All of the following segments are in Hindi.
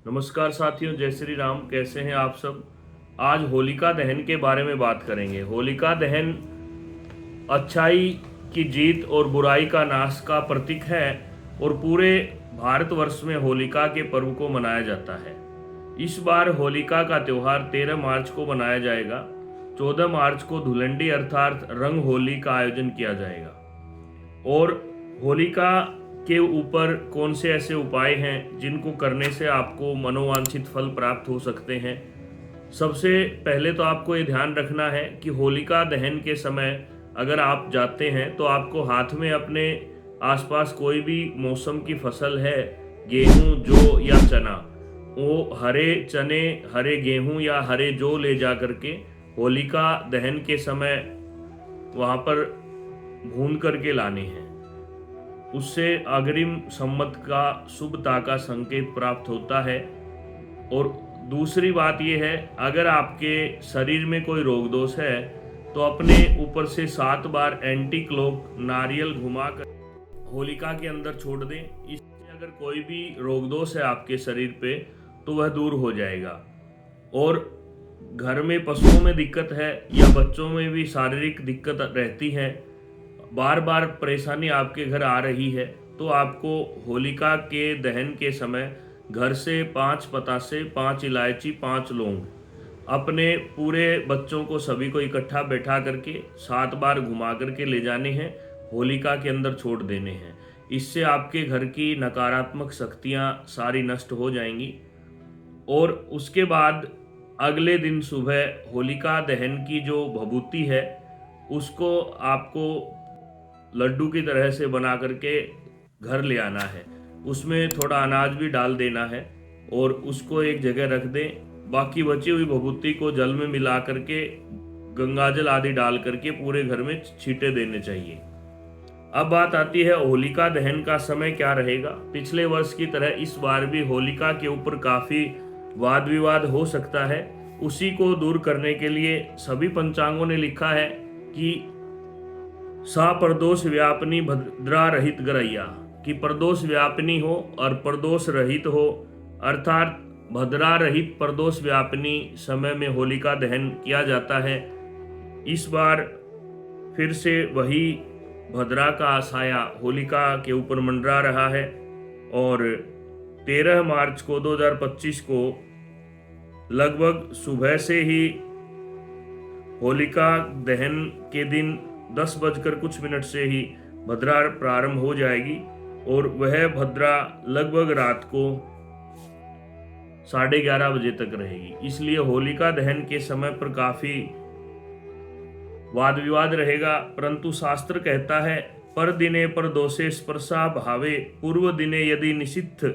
नमस्कार साथियों, जय श्री राम। कैसे हैं आप सब। आज होलिका दहन के बारे में बात करेंगे। होलिका दहन अच्छाई की जीत और बुराई का नाश का प्रतीक है और पूरे भारतवर्ष में होलिका के पर्व को मनाया जाता है। इस बार होलिका का त्यौहार 13 मार्च को मनाया जाएगा। 14 मार्च को धुलंडी अर्थात रंग होली का आयोजन किया जाएगा। और होलिका के ऊपर कौन से ऐसे उपाय हैं जिनको करने से आपको मनोवांछित फल प्राप्त हो सकते हैं। सबसे पहले तो आपको ये ध्यान रखना है कि होलिका दहन के समय अगर आप जाते हैं तो आपको हाथ में अपने आसपास कोई भी मौसम की फसल है, गेहूं, जौ या चना, वो हरे चने, हरे गेहूं या हरे जौ ले जा करके होलिका दहन के समय वहाँ पर भून करके लाने हैं। उससे अग्रिम संमत का शुभता का संकेत प्राप्त होता है। और दूसरी बात यह है, अगर आपके शरीर में कोई रोग दोष है तो अपने ऊपर से 7 बार एंटी क्लॉक नारियल घुमाकर होलिका के अंदर छोड़ दें। इससे अगर कोई भी रोग दोष है आपके शरीर पे तो वह दूर हो जाएगा। और घर में पशुओं में दिक्कत है या बच्चों में भी शारीरिक दिक्कत रहती है, बार बार परेशानी आपके घर आ रही है, तो आपको होलिका के दहन के समय घर से 5 पतासे, 5 इलायची, 5 लौंग अपने पूरे बच्चों को सभी को इकट्ठा बैठा करके 7 बार घुमा करके ले जाने हैं, होलिका के अंदर छोड़ देने हैं। इससे आपके घर की नकारात्मक शक्तियां सारी नष्ट हो जाएंगी। और उसके बाद अगले दिन सुबह होलिका दहन की जो भभूति है उसको आपको लड्डू की तरह से बना करके घर ले आना है। उसमें थोड़ा अनाज भी डाल देना है और उसको एक जगह रख दें। बाकी बची हुई भभूति को जल में मिला करके गंगाजल आदि डाल करके पूरे घर में छींटे देने चाहिए। अब बात आती है होलिका दहन का समय क्या रहेगा। पिछले वर्ष की तरह इस बार भी होलिका के ऊपर काफी वाद विवाद हो सकता है। उसी को दूर करने के लिए सभी पंचांगों ने लिखा है कि सा प्रदोष व्यापनी भद्रा रहित गरैया, कि प्रदोष व्यापनी हो और प्रदोष रहित हो, अर्थात भद्रा रहित प्रदोष व्यापनी समय में होलिका दहन किया जाता है। इस बार फिर से वही भद्रा का साया होलिका के ऊपर मंडरा रहा है। और 13 मार्च को 2025 को लगभग सुबह से ही होलिका दहन के दिन 10 बजकर कुछ मिनट से ही भद्रा प्रारंभ हो जाएगी और वह भद्रा लगभग रात को 11:30 बजे तक रहेगी। इसलिए होलिका दहन के समय पर काफी वाद विवाद रहेगा। परंतु शास्त्र कहता है पर दिने पर दोषे स्पर्शा भावे पूर्व दिने यदि निषिद्ध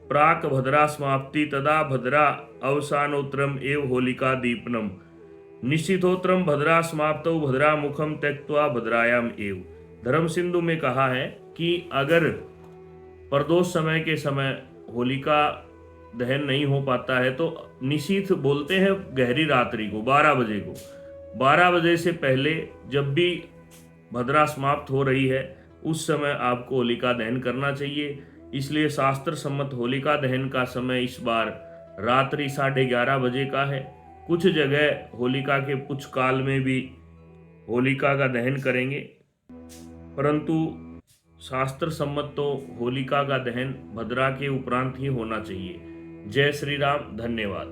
प्राक भद्रा समाप्ति तदा भद्रा अवसानोत्तरम एव होलिका दीपनम निश्चितोत्तरम भद्रा समाप्तौ भद्रा मुखम त्यक्त्वा भद्रायाम एव। धर्म सिंधु में कहा है कि अगर प्रदोष समय के समय होलिका दहन नहीं हो पाता है तो निशीथ बोलते हैं गहरी रात्रि को 12 बजे को, 12 बजे से पहले जब भी भद्रा समाप्त हो रही है उस समय आपको होलिका दहन करना चाहिए। इसलिए शास्त्र सम्मत होलिका दहन का समय इस बार रात्रि 11:30 बजे का है। कुछ जगह होलिका के कुछ काल में भी होलिका का दहन करेंगे, परंतु शास्त्र सम्मत तो होलिका का दहन भद्रा के उपरांत ही होना चाहिए। जय श्री राम। धन्यवाद।